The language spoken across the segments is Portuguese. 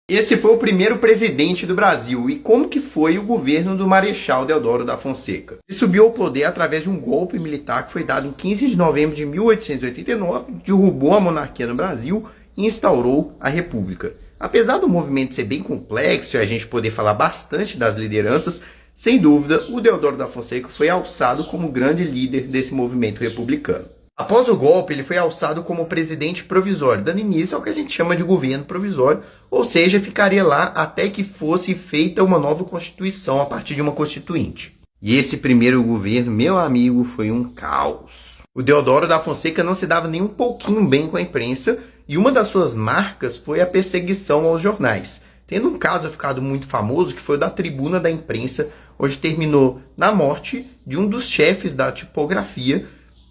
Esse foi o primeiro presidente do Brasil. E como que foi o governo do Marechal Deodoro da Fonseca? Ele subiu ao poder através de um golpe militar que foi dado em 15 de novembro de 1889, derrubou a monarquia no Brasil e instaurou a República. Apesar do movimento ser bem complexo e a gente poder falar bastante das lideranças, sem dúvida, o Deodoro da Fonseca foi alçado como grande líder desse movimento republicano. Após o golpe, ele foi alçado como presidente provisório, dando início ao que a gente chama de governo provisório, ou seja, ficaria lá até que fosse feita uma nova constituição a partir de uma constituinte. E esse primeiro governo, meu amigo, foi um caos. O Deodoro da Fonseca não se dava nem um pouquinho bem com a imprensa, e uma das suas marcas foi a perseguição aos jornais, tendo um caso ficado muito famoso que foi o da Tribuna da Imprensa, onde terminou na morte de um dos chefes da tipografia.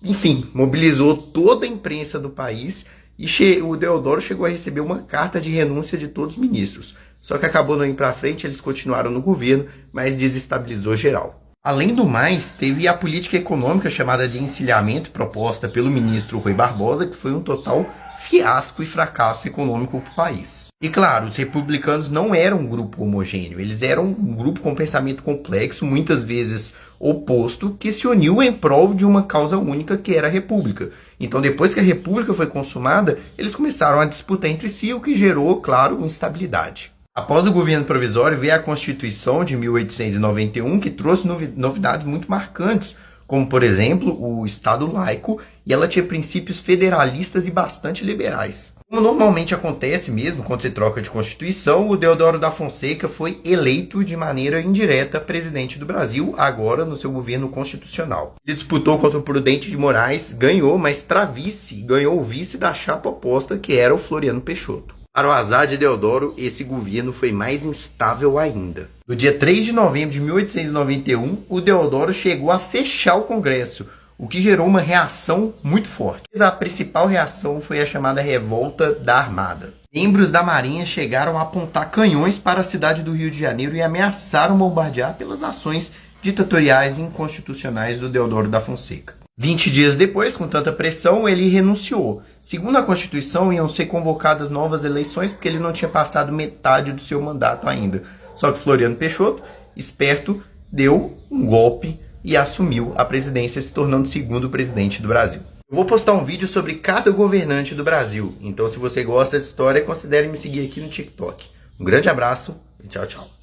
Enfim, mobilizou toda a imprensa do país e o Deodoro chegou a receber uma carta de renúncia de todos os ministros. Só que acabou não indo para frente, eles continuaram no governo, mas desestabilizou geral. Além do mais, teve a política econômica chamada de encilhamento, proposta pelo ministro Rui Barbosa, que foi um total fiasco e fracasso econômico para o país. E claro, os republicanos não eram um grupo homogêneo, eles eram um grupo com pensamento complexo, muitas vezes oposto, que se uniu em prol de uma causa única, que era a República. Então, depois que a República foi consumada, eles começaram a disputar entre si, o que gerou, claro, instabilidade. Após o governo provisório, veio a Constituição de 1891, que trouxe novidades muito marcantes, como, por exemplo, o Estado laico, e ela tinha princípios federalistas e bastante liberais. Como normalmente acontece mesmo quando se troca de Constituição, o Deodoro da Fonseca foi eleito de maneira indireta presidente do Brasil, agora no seu governo constitucional. Ele disputou contra o Prudente de Moraes, ganhou, mas para vice, ganhou o vice da chapa oposta, que era o Floriano Peixoto. Para o azar de Deodoro, esse governo foi mais instável ainda. No dia 3 de novembro de 1891, o Deodoro chegou a fechar o Congresso, o que gerou uma reação muito forte. A principal reação foi a chamada Revolta da Armada. Membros da Marinha chegaram a apontar canhões para a cidade do Rio de Janeiro e ameaçaram bombardear pelas ações ditatoriais e inconstitucionais do Deodoro da Fonseca. 20 dias depois, com tanta pressão, ele renunciou. Segundo a Constituição, iam ser convocadas novas eleições porque ele não tinha passado metade do seu mandato ainda. Só que Floriano Peixoto, esperto, deu um golpe e assumiu a presidência, se tornando o segundo presidente do Brasil. Eu vou postar um vídeo sobre cada governante do Brasil, então se você gosta dessa história, considere me seguir aqui no TikTok. Um grande abraço e tchau, tchau.